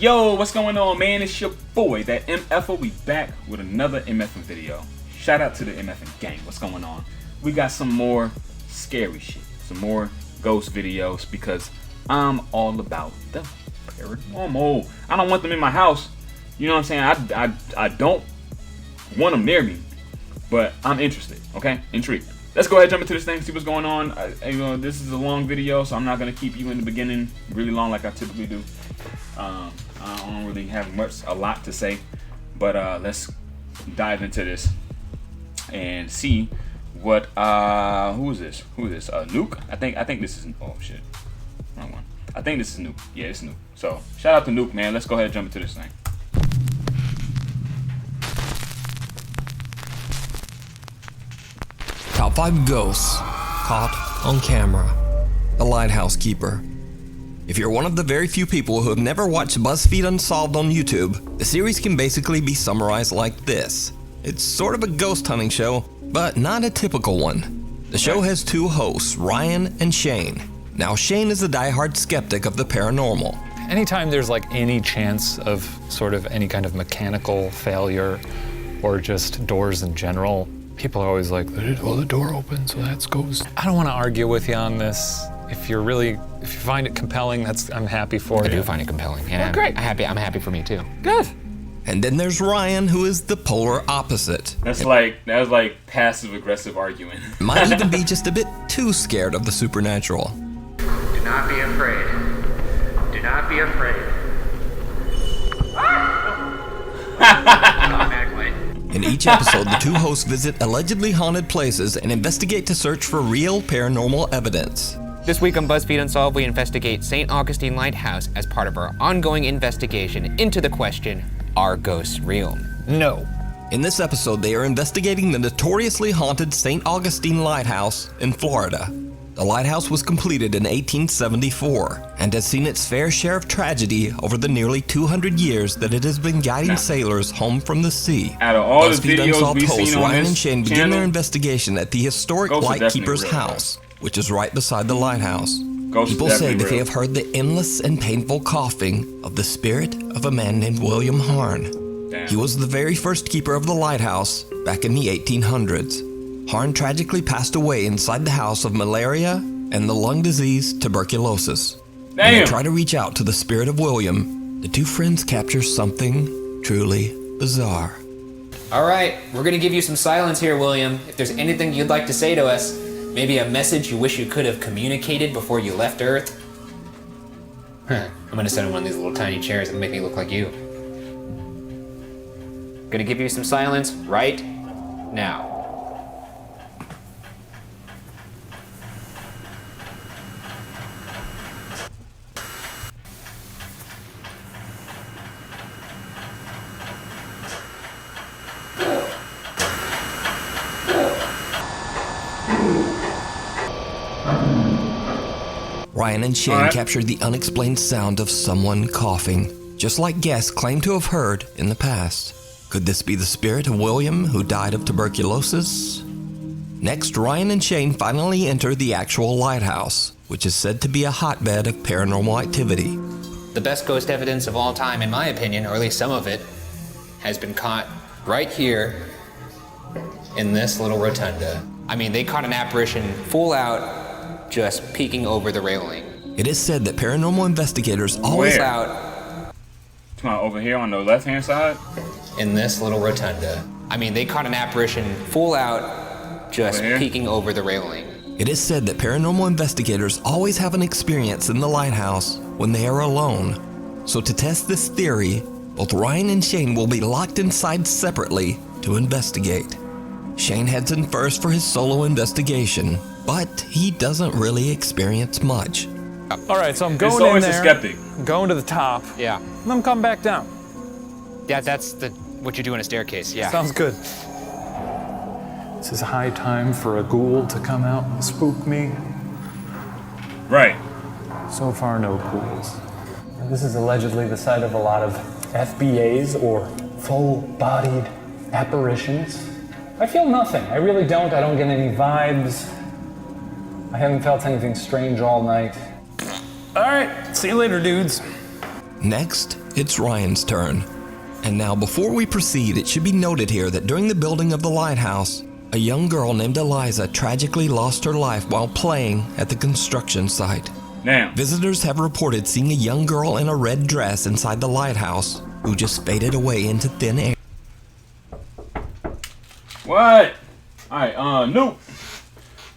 Yo, what's going on, man? It's your boy, that MF'er. We back with another MF'ing video. Shout out to the MF'ing gang. What's going on? We got some more scary shit, some more ghost videos, because I'm all about the paranormal. I don't want them in my house. You know what I'm saying? I don't want them near me, but I'm interested. Okay, intrigued. Let's go ahead and jump into this thing, see what's going on. This is a long video, so I'm not gonna keep you in the beginning really long like I typically do. I don't really have a lot to say, but let's dive into this and see what who is this? Nuke? I think this is, oh shit, wrong one. I think this is Nuke. Yeah, it's Nuke. So shout out to Nuke, man. Let's go ahead and jump into this thing. Top 5 ghosts caught on camera. The Lighthouse Keeper. If you're one of the very few people who have never watched BuzzFeed Unsolved on YouTube, the series can basically be summarized like this. It's sort of a ghost hunting show, but not a typical one. The show has two hosts, Ryan and Shane. Now, Shane is a diehard skeptic of the paranormal. Anytime there's like any chance of sort of any kind of mechanical failure or just doors in general, people are always like, well, the door opened, so that's ghost. I don't want to argue with you on this. If you find it compelling, I'm happy for you. I do find it compelling. Yeah, well, great. I'm happy for me too. Good. And then there's Ryan, who is the polar opposite. That was like passive aggressive arguing. Might even be just a bit too scared of the supernatural. Do not be afraid. Do not be afraid. Automatic light. In each episode, the two hosts visit allegedly haunted places and investigate to search for real paranormal evidence. This week on BuzzFeed Unsolved, we investigate St. Augustine Lighthouse as part of our ongoing investigation into the question, are ghosts real? No. In this episode, they are investigating the notoriously haunted St. Augustine Lighthouse in Florida. The lighthouse was completed in 1874 and has seen its fair share of tragedy over the nearly 200 years that it has been guiding sailors home from the sea. Out of all the BuzzFeed videos Unsolved we've hosts seen on Ryan this and Shane begin channel, their investigation at the historic ghosts are Lightkeeper's definitely real, house, which is right beside the lighthouse. Ghosts People are say definitely that they real. have heard the endless and painful coughing of the spirit of a man named William Harn. Damn. He was the very first keeper of the lighthouse back in the 1800s. Harn tragically passed away inside the house of malaria and the lung disease tuberculosis. When they Damn. try to reach out to the spirit of William, the two friends capture something truly bizarre. All right, we're gonna give you some silence here, William. If there's anything you'd like to say to us, maybe a message you wish you could have communicated before you left Earth. I'm gonna sit in one of these little tiny chairs and make me look like you. Gonna give you some silence right now. Ryan and Shane captured the unexplained sound of someone coughing, just like guests claim to have heard in the past. Could this be the spirit of William, who died of tuberculosis? Next, Ryan and Shane finally enter the actual lighthouse, which is said to be a hotbed of paranormal activity. The best ghost evidence of all time, in my opinion, or at least some of it, has been caught right here in this little rotunda. I mean, they caught an apparition full out, just peeking over the railing. It is said that paranormal investigators always Where? Out Come on, over here on the left-hand side. in this little rotunda. I mean, they caught an apparition full out, just Over here? peeking over the railing. It is said that paranormal investigators always have an experience in the lighthouse when they are alone. So to test this theory, both Ryan and Shane will be locked inside separately to investigate. Shane heads in first for his solo investigation, but he doesn't really experience much. All right, so I'm It's going in always a there, skeptic. going to the top, Yeah, and then come back down. that's what you do in a staircase, yeah. Sounds good. This is a high time for a ghoul to come out and spook me. Right. So far, no ghouls. This is allegedly the site of a lot of FBAs, or full-bodied apparitions. I feel nothing. I really don't. I don't get any vibes. I haven't felt anything strange all night. All right, see you later, dudes. Next, it's Ryan's turn. And now before we proceed, it should be noted here that during the building of the lighthouse, a young girl named Eliza tragically lost her life while playing at the construction site. Now, Visitors have reported seeing a young girl in a red dress inside the lighthouse who just faded away into thin air. what? Alright, Nuke.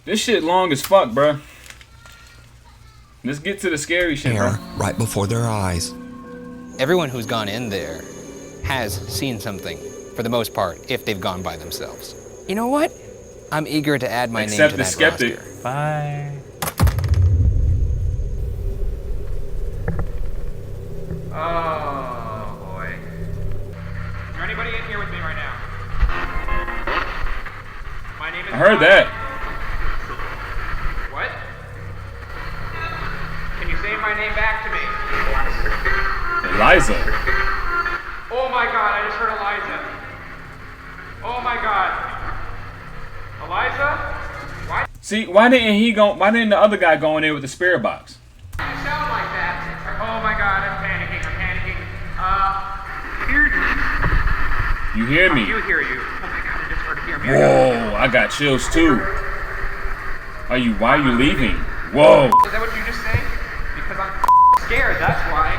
This shit long as fuck, bruh. Let's get to the scary shit, bro. Right before their eyes. Everyone who's gone in there has seen something, for the most part, if they've gone by themselves. You know what? I'm eager to add my name Except to the that skeptic. roster. Bye. Oh boy. Is there anybody in here with me right now? My name is. I heard that. What? Can you say my name back to me? Eliza. Oh my god, I just heard Eliza. Oh my god. Eliza? Why See, why didn't the other guy go in there with the spirit box? do you sound like that? Oh my god, I'm panicking. Hear You hear me? you hear you. Oh my god, I just heard hear me. Whoa, I got chills too. Why are you leaving? Whoa. Is that what you just said? Because I'm scared, that's why.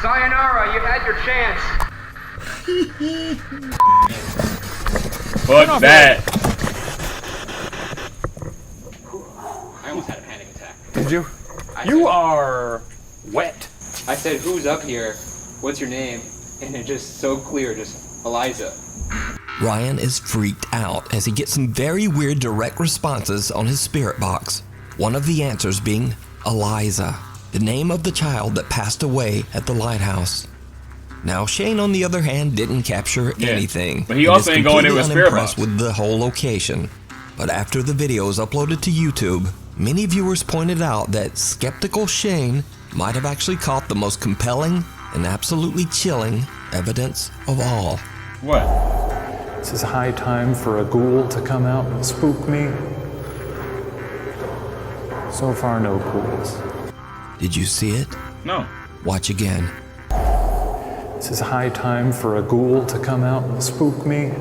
Sayonara, you've had your chance. Fuck that. I almost had a panic attack. Did you? You are wet. I said, who's up here? What's your name? And it just so clear, just Eliza. Ryan is freaked out as he gets some very weird direct responses on his spirit box. One of the answers being Eliza, the name of the child that passed away at the lighthouse. Now, Shane, on the other hand, didn't capture anything. But he and also is ain't going in completely with spirit unimpressed box. with the whole location. But after the video is uploaded to YouTube, many viewers pointed out that skeptical Shane might have actually caught the most compelling and absolutely chilling evidence of all. What? This is high time for a ghoul to come out and spook me. So far, no ghouls. Did you see it? No. Watch again. This is high time for a ghoul to come out and spook me.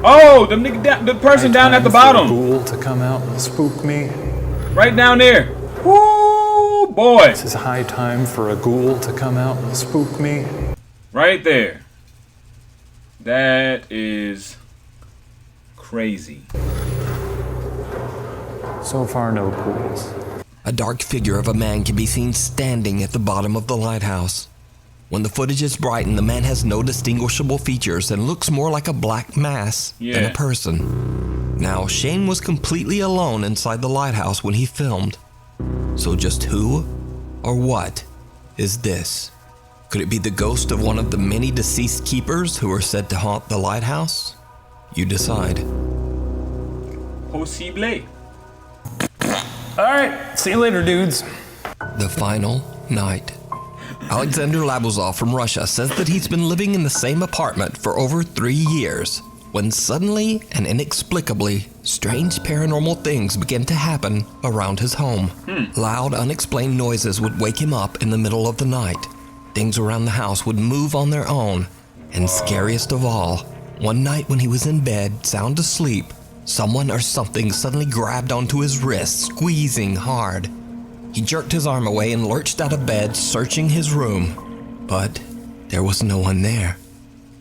Oh, the person down at the High time for a bottom. ghoul to come out and spook me. Right down there. Woo, boy. This is high time for a ghoul to come out and spook me. Right there. That is crazy. So far, no ghouls. A dark figure of a man can be seen standing at the bottom of the lighthouse. When the footage is brightened, the man has no distinguishable features and looks more like a black mass than a person. Now, Shane was completely alone inside the lighthouse when he filmed. So just who or what is this? Could it be the ghost of one of the many deceased keepers who are said to haunt the lighthouse? You decide. Possible. Alright, see you later, dudes. The final night. Alexander Labuzov from Russia says that he's been living in the same apartment for over 3 years, when suddenly and inexplicably, strange paranormal things began to happen around his home. Loud, unexplained noises would wake him up in the middle of the night. Things around the house would move on their own, and scariest of all, one night when he was in bed, sound asleep, someone or something suddenly grabbed onto his wrist, squeezing hard. He jerked his arm away and lurched out of bed, searching his room. But there was no one there.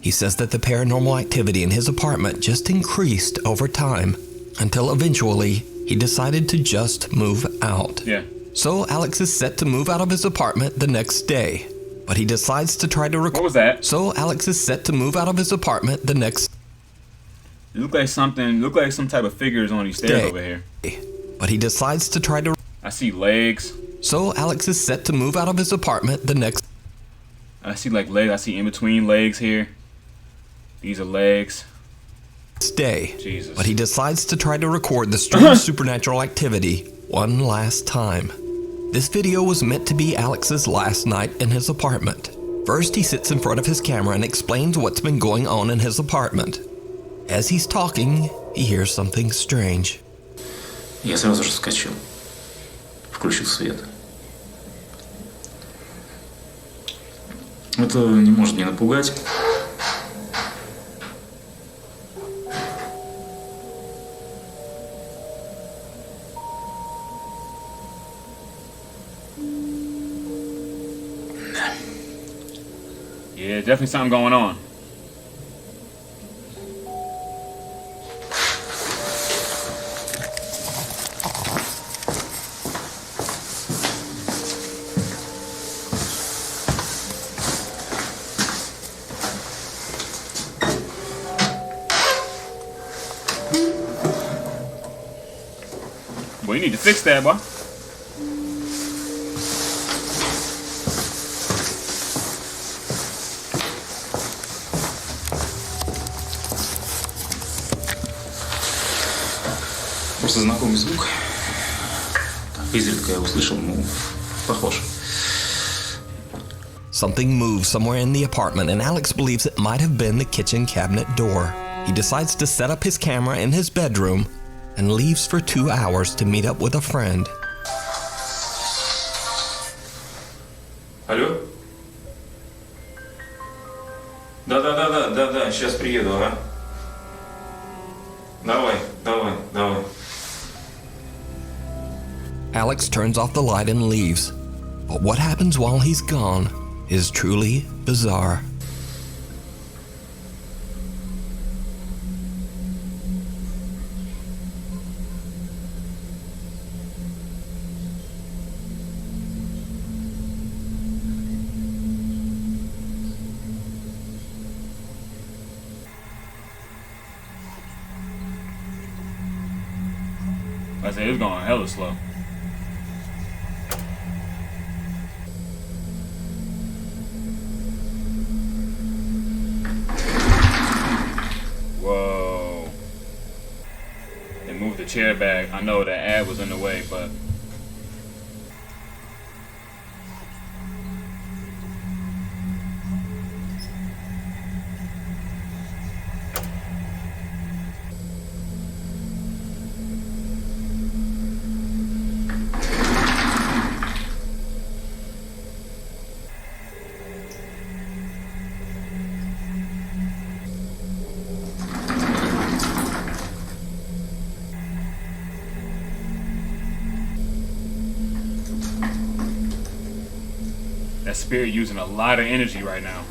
He says that the paranormal activity in his apartment just increased over time, until eventually he decided to just move out. Yeah. So Alex is set to move out of his apartment the next day. But he decides to try to record. What was that? So Alex is set to move out of his apartment the next It looked like some type of figures on these stairs day. over here. But he decides to try to. I see legs. So Alex is set to move out of his apartment the next I see like legs. I see in between legs here. These are legs. day. Jesus. But he decides to try to record the strange supernatural activity one last time. This video was meant to be Alex's last night in his apartment. First, he sits in front of his camera and explains what's been going on in his apartment. As he's talking, he hears something strange. Я сразу же вскочил, включил свет. Это не может не напугать. Yeah, definitely something going on. Well, you need to fix that, boy. Просто знакомый звук. Так, изредка я услышал, ну, похож. Something moves somewhere in the apartment, and Alex believes it might have been the kitchen cabinet door. He decides to set up his camera in his bedroom and leaves for 2 hours to meet up with a friend. Алло? Да, сейчас приеду, ага. Давай. Alex turns off the light and leaves. But what happens while he's gone is truly bizarre. I say it's going hella slow. Whoa. They moved the chair back. I know that ad was in the way, but that spirit using a lot of energy right now.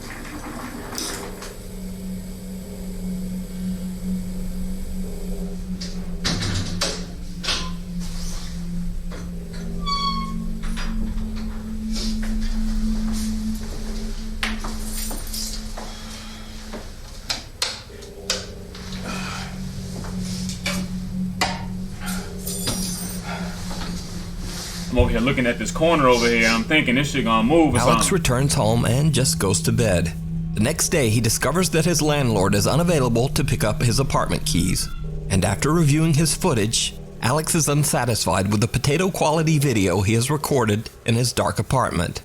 I'm over here looking at this corner over here. I'm thinking this shit gonna move or Alex something. returns home and just goes to bed. The next day, he discovers that his landlord is unavailable to pick up his apartment keys. And after reviewing his footage, Alex is unsatisfied with the potato-quality video he has recorded in his dark apartment.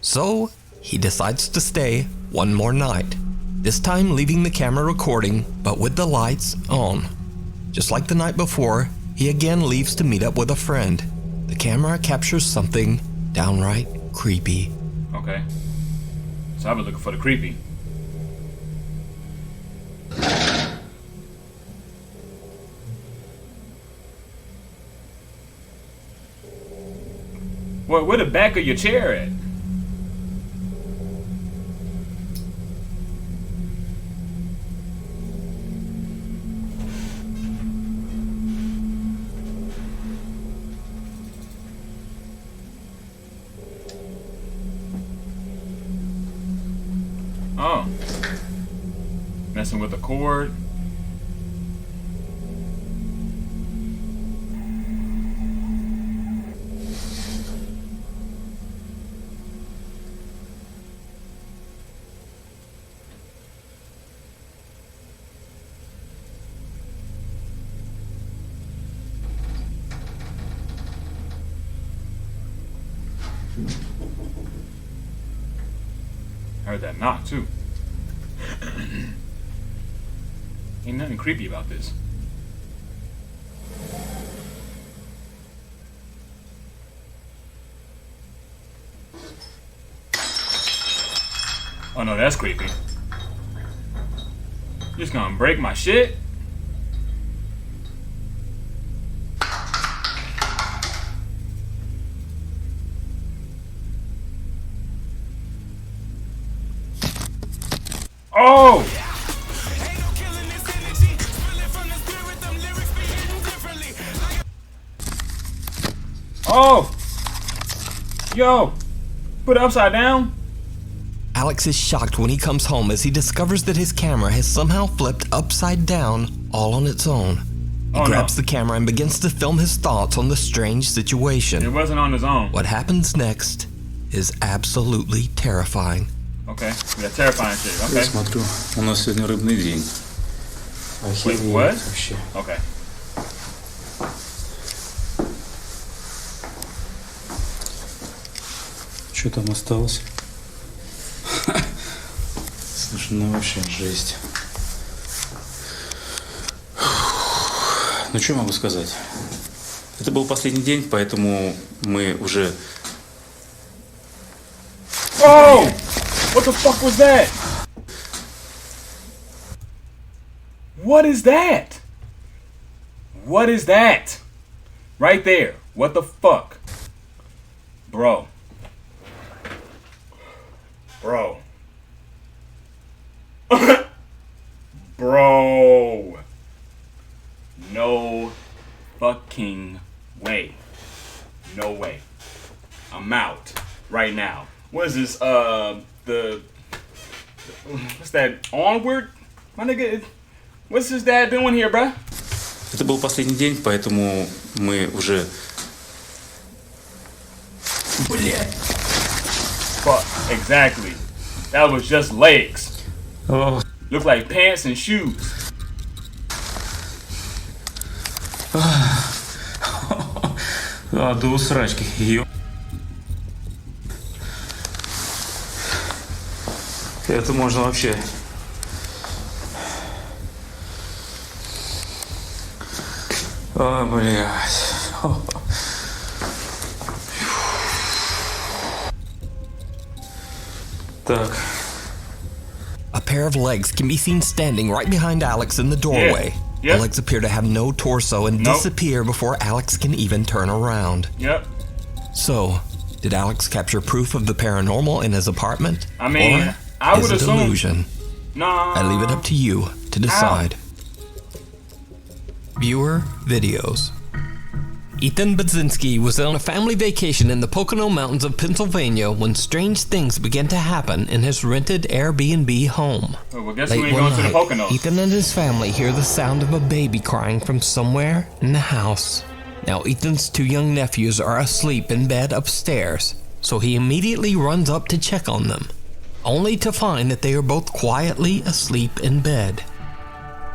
So, he decides to stay one more night, this time leaving the camera recording, but with the lights on. Just like the night before, he again leaves to meet up with a friend. The camera captures something downright creepy. Okay. So I was looking for the creepy. Where the back of your chair at? Oh. Messing with the cord. Heard that knock too. Ain't nothing creepy about this. Oh no, that's creepy. You just gonna break my shit? Oh! Oh! Yo! Put it upside down? Alex is shocked when he comes home as he discovers that his camera has somehow flipped upside down all on its own. He grabs the camera and begins to film his thoughts on the strange situation. It wasn't on his own. What happens next is absolutely terrifying. Okay, we got terrifying shit. Я Okay. смотрю, у нас сегодня рыбный день. Wait, what? Вообще. Okay. Что там осталось? Слушай, ну вообще жесть. Ну что могу сказать? Это был последний день, поэтому мы уже... Oh! What the fuck was that? What is that? What is that? Right there. What the fuck? Bro. Bro. Bro. No fucking way. No way. I'm out right now. What is this? What's that? Onward? My nigga, what's his dad doing here, bruh? Это был последний день, поэтому мы уже... Блядь. Fuck, exactly. That was just legs. Oh. Look like pants and shoes. А, до усрачки. Ё... Это можно вообще... А, блядь. Так. A pair of legs can be seen standing right behind Alex in the doorway. Yep. The legs appear to have no torso and disappear before Alex can even turn around. Yep. So, did Alex capture proof of the paranormal in his apartment? I mean, or I is would it assume... illusion? Nah. I leave it up to you to decide. Viewer videos. Ethan Budzinski was on a family vacation in the Pocono Mountains of Pennsylvania when strange things began to happen in his rented Airbnb home. Oh, well, guess we Late ain't one going to the night, Poconos. Ethan and his family hear the sound of a baby crying from somewhere in the house. Now, Ethan's two young nephews are asleep in bed upstairs, so he immediately runs up to check on them, only to find that they are both quietly asleep in bed.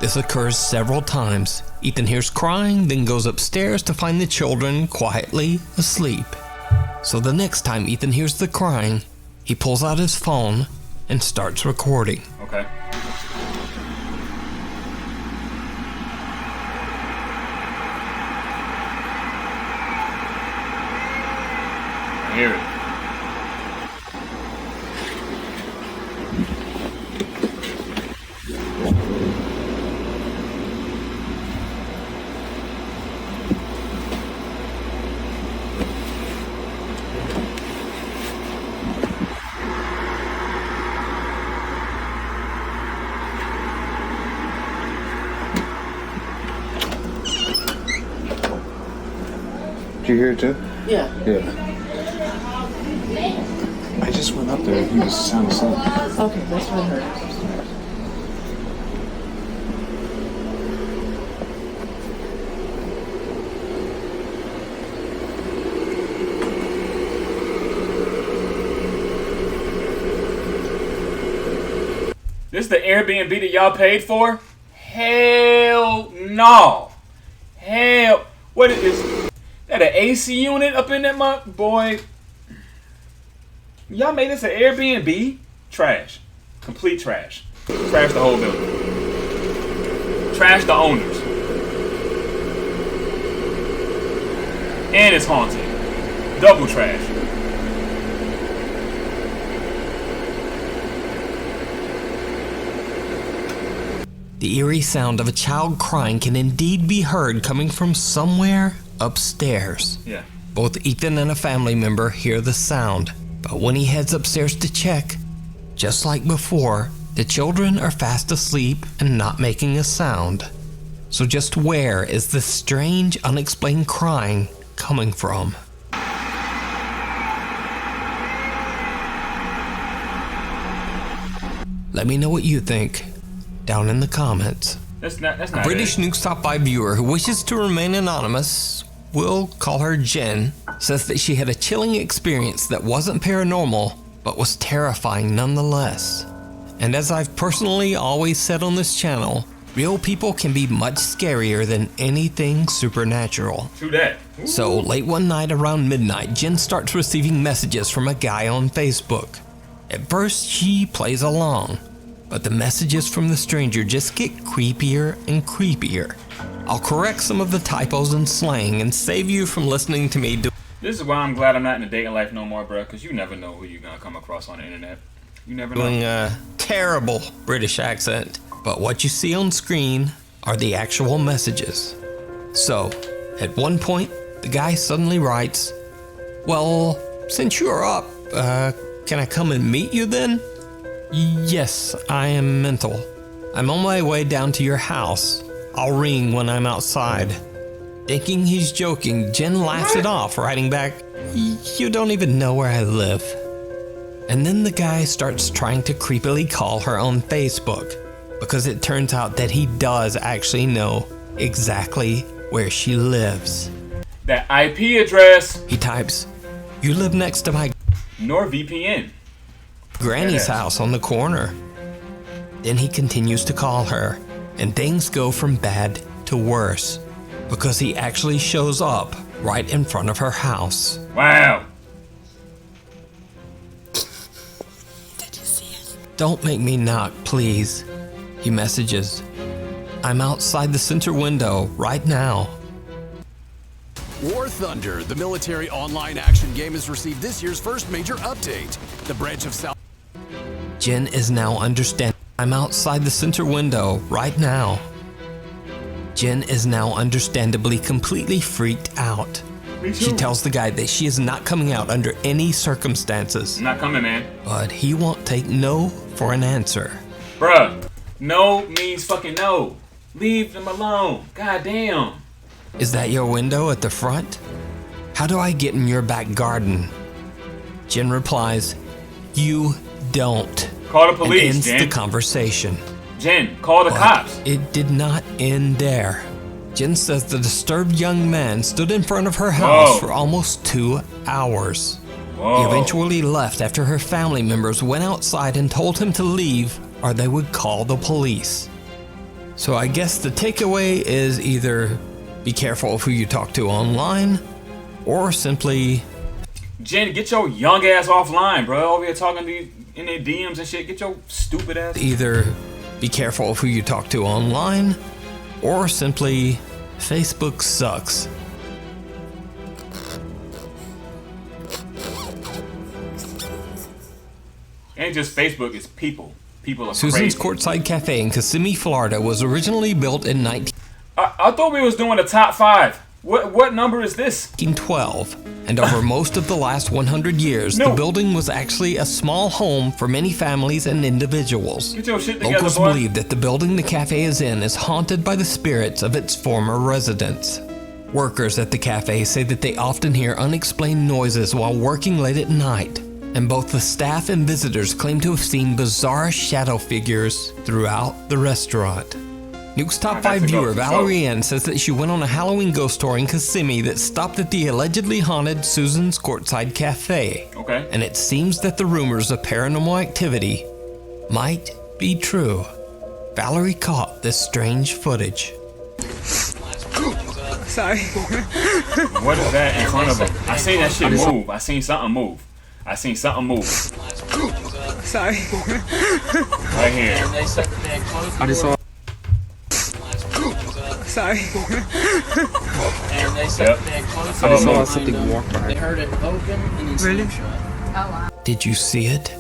This occurs several times. Ethan hears crying, then goes upstairs to find the children quietly asleep. So the next time Ethan hears the crying, he pulls out his phone and starts recording. Okay. I hear it. Did you hear it too? Yeah. Yeah. I just went up there. He was sound asleep. Okay, that's what I heard. This the Airbnb that y'all paid for? Hell no. Hell. What is that? An AC unit up in that month? Boy. Y'all made this an Airbnb? Trash. Complete trash. Trash the whole building. Trash the owners. And it's haunted. Double trash. The eerie sound of a child crying can indeed be heard coming from somewhere upstairs. Yeah. Both Ethan and a family member hear the sound, but when he heads upstairs to check, just like before, the children are fast asleep and not making a sound. So just where is this strange, unexplained crying coming from? Let me know what you think down in the comments. That's not A British Nukes Top 5 viewer who wishes to remain anonymous, we'll call her Jen, says that she had a chilling experience that wasn't paranormal, but was terrifying nonetheless. And as I've personally always said on this channel, real people can be much scarier than anything supernatural. True that. Ooh. So late one night around midnight, Jen starts receiving messages from a guy on Facebook. At first, she plays along, but the messages from the stranger just get creepier and creepier. I'll correct some of the typos and slang and save you from listening to me do. This is why I'm glad I'm not in the dating life no more, bro, because you never know who you're going to come across on the internet. You never know. Doing a terrible British accent, but what you see on screen are the actual messages. So, at one point, the guy suddenly writes, "Well, since you're up, can I come and meet you then? Yes, I am mental. I'm on my way down to your house. I'll ring when I'm outside." Thinking he's joking, Jen laughs it off, writing back, "You don't even know where I live." And then the guy starts trying to creepily call her on Facebook, because it turns out that he does actually know exactly where she lives. That IP address. He types, "You live next to my NordVPN. granny's house on the corner." Then he continues to call her, and things go from bad to worse, because he actually shows up right in front of her house. Wow. "Don't make me knock, please," he messages. "I'm outside the center window right now." War Thunder, the military online action game, has received this year's first major update. The branch of South... Jen is now understanding. "I'm outside the center window right now." Jen is now understandably completely freaked out. She tells the guy that she is not coming out under any circumstances. I'm not coming, man. But he won't take no for an answer. Bruh, no means fucking no. Leave them alone. God damn. "Is that your window at the front? How do I get in your back garden?" Jen replies, "You don't." Call the police, and ends Jen. the conversation. Jen, call the But cops. it did not end there. Jen says the disturbed young man stood in front of her house Whoa. for almost 2 hours. Whoa. He eventually left after her family members went outside and told him to leave or they would call the police. So I guess the takeaway is either be careful of who you talk to online, or simply... Jen, get your young ass offline, bro. Over here talking to you in their DMs and shit. Get your stupid ass. Either be careful of who you talk to online, or simply, Facebook sucks. Ain't just Facebook, it's people. People are Susan's crazy. Courtside Cafe in Kissimmee, Florida was originally built in I thought we was doing a top 5. What number is this? 1912, and over most of the last 100 years, No. the building was actually a small home for many families and individuals. Get your shit together, Locals boy. believe that the building the cafe is in is haunted by the spirits of its former residents. Workers at the cafe say that they often hear unexplained noises while working late at night, and both the staff and visitors claim to have seen bizarre shadow figures throughout the restaurant. Nuke's Top 5 viewer Valerie Ann says that she went on a Halloween ghost tour in Kissimmee that stopped at the allegedly haunted Susan's Courtside Cafe. Okay. And it seems that the rumors of paranormal activity might be true. Valerie caught this strange footage. Sorry. What is that in front of him? I seen that shit move. I seen something move. I seen something move. Sorry. Right here. I just saw. Sorry. Yep. I just saw something walk by. They heard it open and then Really? shut. Did you see it?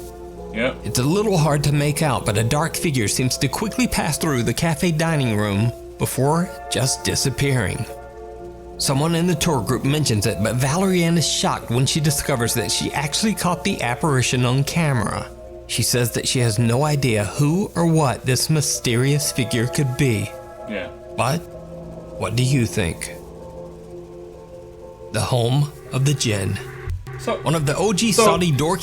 Yep. It's a little hard to make out, but a dark figure seems to quickly pass through the cafe dining room before just disappearing. Someone in the tour group mentions it, but Valerianne is shocked when she discovers that she actually caught the apparition on camera. She says that she has no idea who or what this mysterious figure could be. Yeah. But what do you think? The home of the JINN. So one of the OG Saudi door.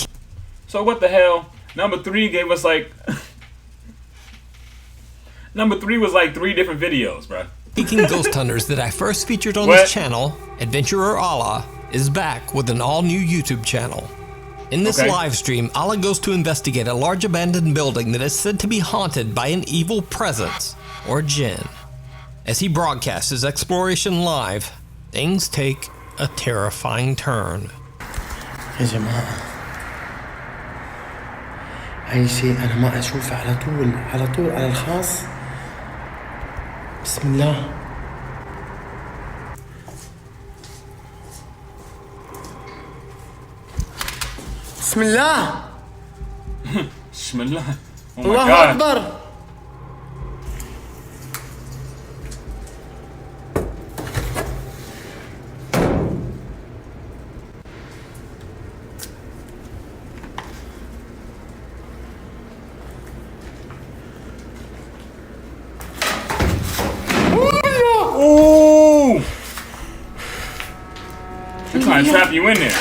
So what the hell? Number 3 gave us like. Number 3 was like 3 different videos, bro. Speaking ghost hunters that I first featured on this channel, Adventurer Allah is back with an all-new YouTube channel. In this live stream, Allah goes to investigate a large abandoned building that is said to be haunted by an evil presence, or JINN. As he broadcasts his exploration live, things take a terrifying turn. يا جماعة أي شيء أنا ما أشوفه على طول على الخاص. بسم الله. بسم الله. بسم الله. Oh my الله God. أكبر. Ooh! They're trying to trap you in there.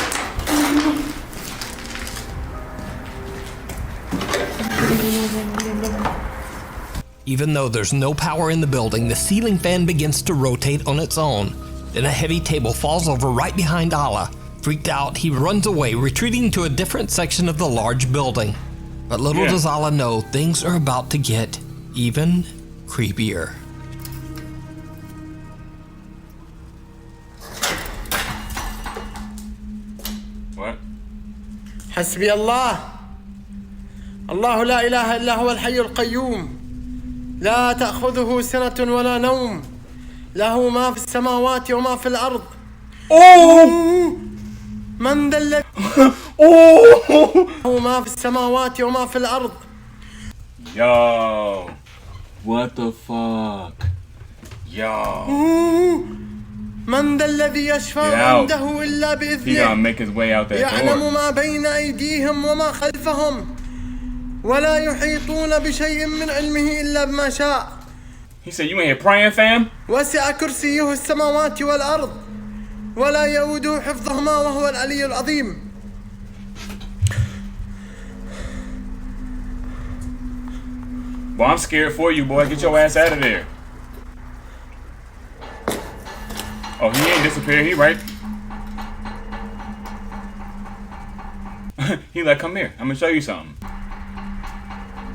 Even though there's no power in the building, the ceiling fan begins to rotate on its own. Then a heavy table falls over right behind Allah. Freaked out, he runs away, retreating to a different section of the large building. But little does Allah know, things are about to get even creepier. What? حسبي الله. الله لا إله إلا هو الحي القيوم. لا تأخذه سنة ولا نوم. له ما في السماوات وما في الأرض. من ذا الذي له ما في السماوات وما في الأرض. Yo. What the fuck? Yo. من ذا الذي يشفع عنده إلا He gonna make his way out that door. يعلم ما بين أيديهم وما خلفهم ولا يحيطون بشيء من علمه إلا بما شاء. He said, you in here praying, fam? وسع كرسيه السماوات والأرض ولا يؤوده حفظهما وهو العلي العظيم. Boy, I'm scared for you, boy. Get your ass out of there. Oh, he ain't disappeared. He right. He like, come here. I'm gonna show you something.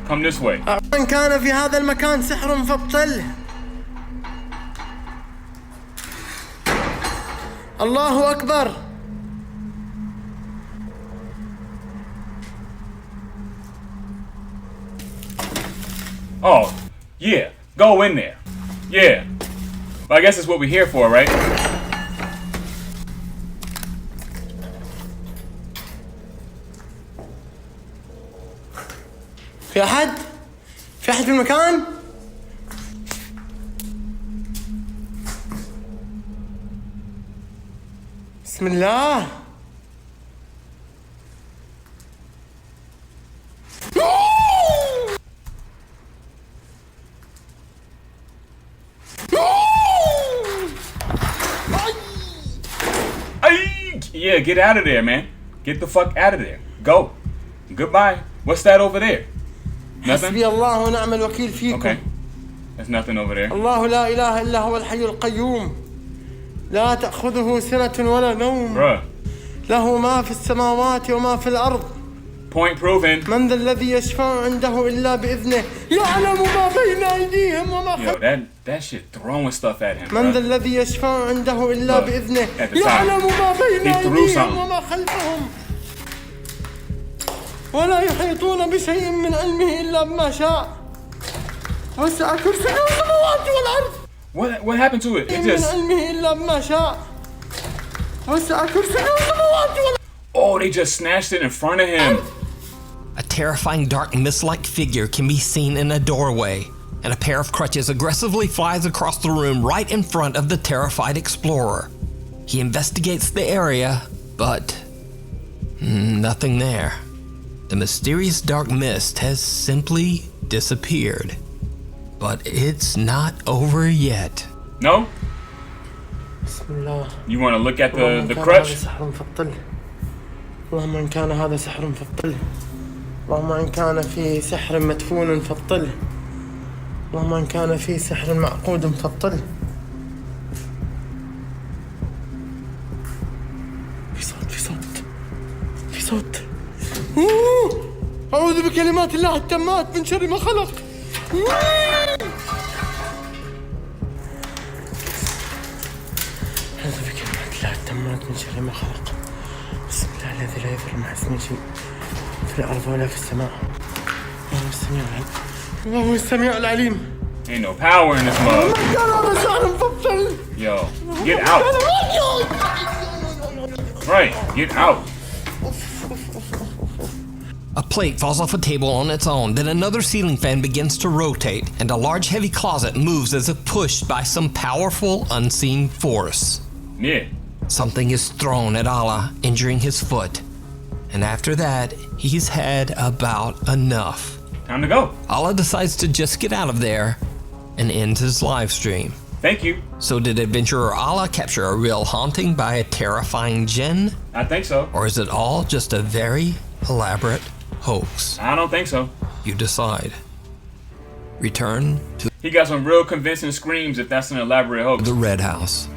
Come this way. من كان في هذا المكان سحر فابطله. الله أكبر. Oh, yeah. Go in there. Yeah. Well, I guess that's what we're here for, right? في أحد؟ في أحد في المكان؟ بسم الله. Yeah, get out of there, man. Get the fuck out of there. Go. Goodbye. What's that over there? Nothing? حسبي الله ونعم الوكيل فيكم. Okay. There's nothing over there. الله لا إله إلا هو الحي القيوم. لا تأخذه سنة ولا نوم. Bruh. له ما في السماوات وما في الأرض. Point proven. من ذا الذي يشفع عنده إلا بإذنه. يعلم ما بين أيديهم وما خلفهم. Yo, that shit throwing stuff at him. من ذا الذي يشفع عنده إلا بإذنه. يعلم ما بين أيديهم وما خلفهم. ولا يحيطون بشيء من علمه إلا بما شاء. وسع كرسيه السماوات والأرض. What happened to it? It من just. علمه إلا بما شاء. وسع كرسيه السماوات والأرض. Oh, they just snatched it in front of him. A terrifying dark mist-like figure can be seen in a doorway, and a pair of crutches aggressively flies across the room right in front of the terrified explorer. He investigates the area, but nothing there. The mysterious dark mist has simply disappeared. But it's not over yet. No? You want to look at the crutch? اللهم إن كان هذا سحر فابطله اللهم إن كان في سحر مدفون فابطله اللهم إن كان في سحر معقود فابطله في صوت أعوذ بكلمات الله التامات من شر ما خلق أعوذ بكلمات الله التامات من شر ما خلق بسم الله الذي لا يضر مع اسمه شيء في الأرض ولا في السماء الله السميع العليم. Ain't no power in this mug. Yo, get out. Right, get out. A plate falls off a table on its own, then another ceiling fan begins to rotate, and a large heavy closet moves as if pushed by some powerful unseen force. Yeah. Something is thrown at Allah, injuring his foot. And after that, he's had about enough. Time to go. Allah decides to just get out of there and ends his live stream. Thank you. So did adventurer Allah capture a real haunting by a terrifying jinn? I think so. Or is it all just a very elaborate hoax? I don't think so. You decide. Return to He got some real convincing screams if that's an elaborate hoax. the Red House.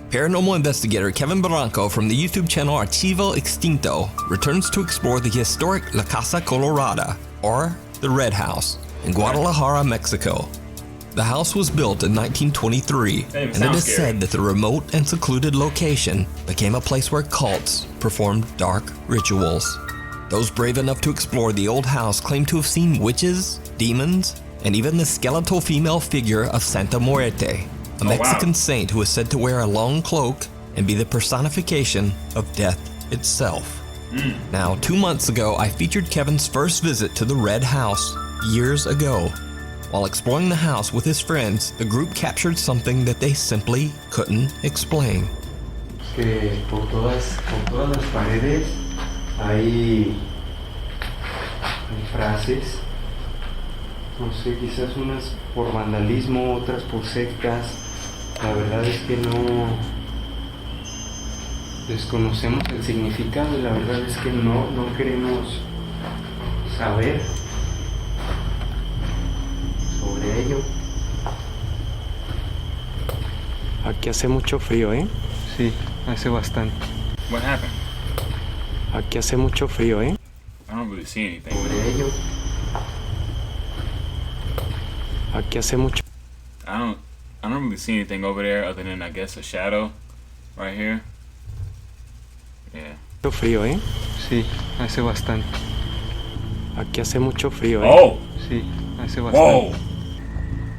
Paranormal investigator Kevin Barranco from the YouTube channel Archivo Extinto returns to explore the historic La Casa Colorada, or the Red House, in Guadalajara, Mexico. The house was built in 1923, and it is said that the remote and secluded location became a place where cults performed dark rituals. Those brave enough to explore the old house claim to have seen witches, demons, and even the skeletal female figure of Santa Muerte, a Mexican saint who is said to wear a long cloak and be the personification of death itself. Now, 2 months ago, I featured Kevin's first visit to the Red House years ago. While exploring the house with his friends, the group captured something that they simply couldn't explain. Que por todas las paredes hay frases, no sé, quizás unas por vandalismo, otras por sectas. La verdad es que no desconocemos el significado y la verdad es que no queremos saber sobre ello. Aquí hace mucho frío, ¿eh? Sí, hace bastante. What happened? Aquí hace mucho frío, ¿eh? I don't really see anything. Sobre ello. Aquí hace mucho. I don't really see anything over there other than, I guess, a shadow right here. Yeah. Mucho frío, ¿eh? Sí, hace bastante. Aquí hace mucho frío, ¿eh? Oh! Sí, hace bastante. Whoa!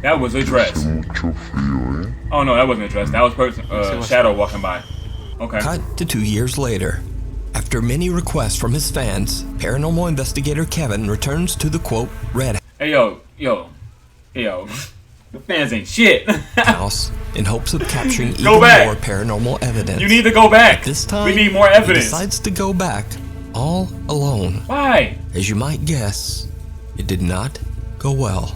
That was a dress. Oh no, that wasn't a dress. That was shadow walking by. Okay. Cut to 2 years later. After many requests from his fans, paranormal investigator Kevin returns to the quote Red Hey yo. The fans ain't shit. House in hopes of capturing even Go back. more paranormal evidence. You need to go back. But this time, we need more evidence. He decides to go back all alone. Why? As you might guess, it did not go well.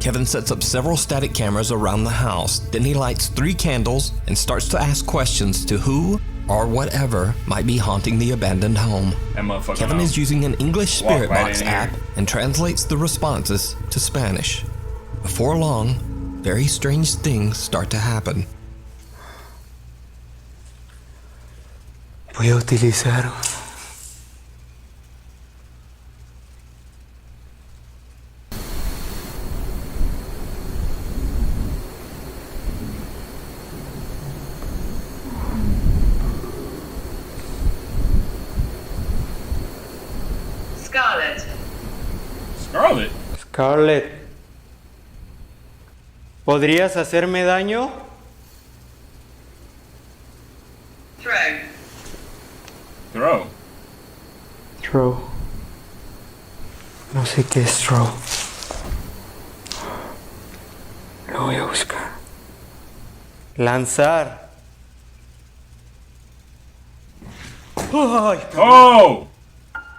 Kevin sets up several static cameras around the house, then he lights 3 candles and starts to ask questions to who or whatever might be haunting the abandoned home. That motherfucker. Kevin is using an English spirit right box in here. app and translates the responses to Spanish. Before long, very strange things start to happen. Voy a utilizar Scarlett, ¿podrías hacerme daño? Throw. No sé qué es throw. Lo voy a buscar. Lanzar. Oh!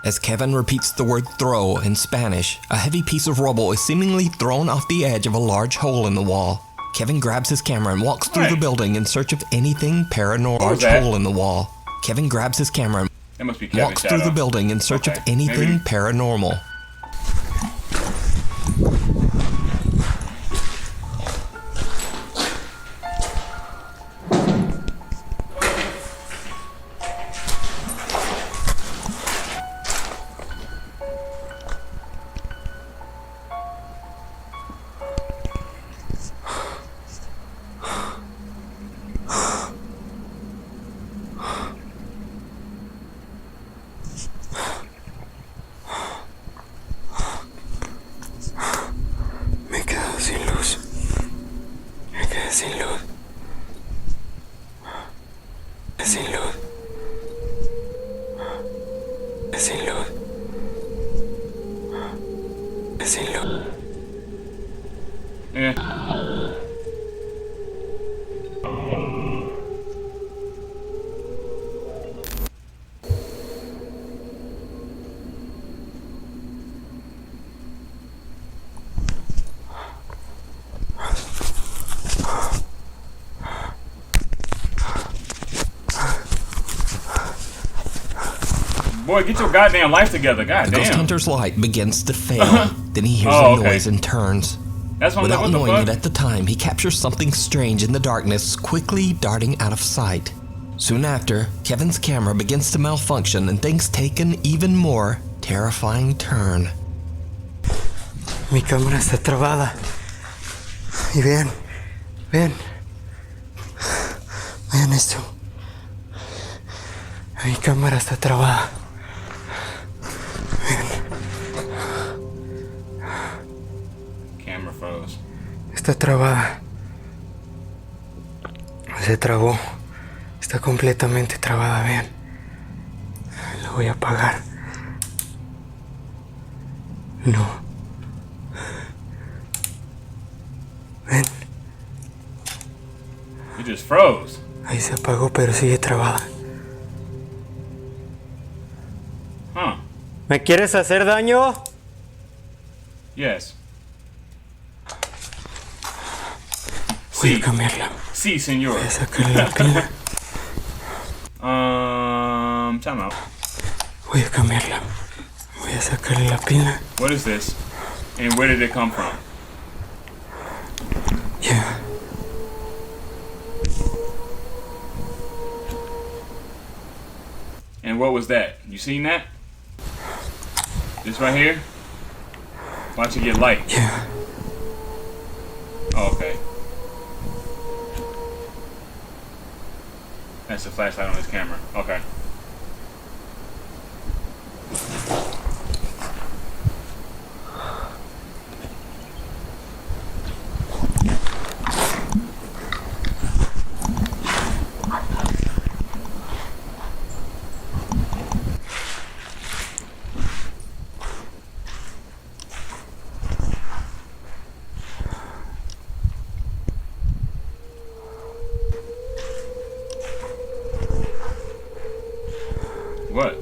As Kevin repeats the word throw in Spanish, a heavy piece of rubble is seemingly thrown off the edge of a large hole in the wall. Kevin grabs his camera and walks through the building in search of anything paranormal. Large hole in the wall. Kevin grabs his camera and walks through the building in search of anything paranormal. Boy, get your goddamn life together, goddamn. The ghost hunter's light begins to fail. Then he hears a noise and turns. That's what Without I'm like, what knowing the it at the time, he captures something strange in the darkness, quickly darting out of sight. Soon after, Kevin's camera begins to malfunction and things take an even more terrifying turn. Mi cámara está trabada. Y vean, vean. Vean esto. Mi cámara está trabada. Camera froze. Está trabada. Se trabó. Está completamente trabada, vean. Lo voy a apagar. No. Ven. You just froze. Ahí se apagó, pero sigue trabada. Huh. ¿Me quieres hacer daño? Yes. Voy a cambiarla. Sí, señor. Voy a sacarle la pila. Time out. Voy a cambiarla. Voy a sacarle la pila. What is this? And where did it come from? Yeah. And what was that? You seen that? This right here? Watch it get light. Yeah. Oh, okay. That's the flashlight on his camera. Okay. What?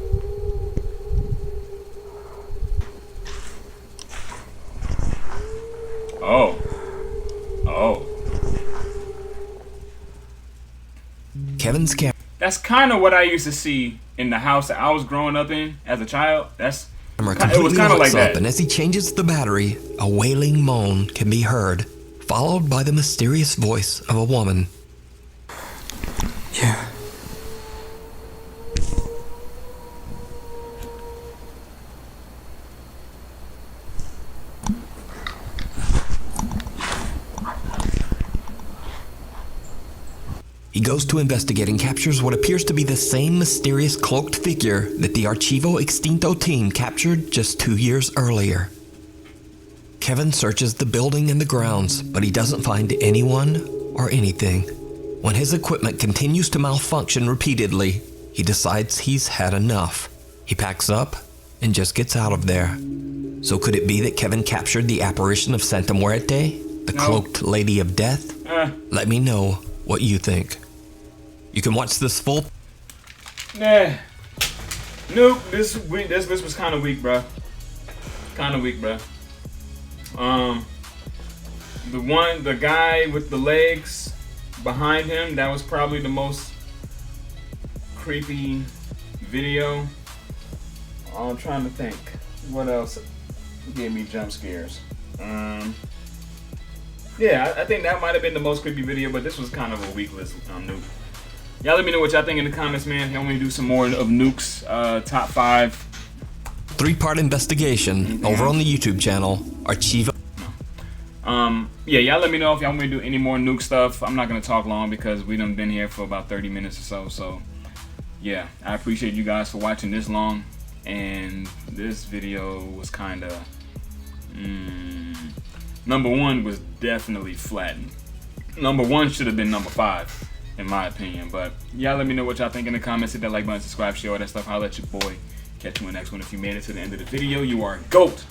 Oh. Oh. Kevin's camera. That's kind of what I used to see in the house that I was growing up in as a child. It was Completely kind of like lights up, that. and as he changes the battery, a wailing moan can be heard, followed by the mysterious voice of a woman. Yeah. He goes to investigate and captures what appears to be the same mysterious cloaked figure that the Archivo Extinto team captured just 2 years earlier. Kevin searches the building and the grounds, but he doesn't find anyone or anything. When his equipment continues to malfunction repeatedly, he decides he's had enough. He packs up and just gets out of there. So could it be that Kevin captured the apparition of Santa Muerte, the cloaked Lady of Death? Let me know what you think. You can watch this full. Nah. Nuke, this was kind of weak, bro. Kind of weak, bro. The guy with the legs behind him, that was probably the most creepy video. I'm trying to think. What else gave me jump scares? Yeah, I think that might have been the most creepy video, but this was kind of a weak list. Nuke. Y'all let me know what y'all think in the comments, man. Y'all want me to do some more of Nuke's top 5 3-part investigation over on the YouTube channel. Archivo. Yeah, y'all let me know if y'all want me to do any more Nuke stuff. I'm not gonna talk long because we done been here for about 30 minutes or so. So yeah, I appreciate you guys for watching this long. And this video was kind of number 1 was definitely flattened. Number 1 should have been number 5 in my opinion. But y'all let me know what y'all think in the comments. Hit that like button, subscribe, share all that stuff. I'll let your boy catch you in the next one. If you made it to the end of the video, you are a GOAT.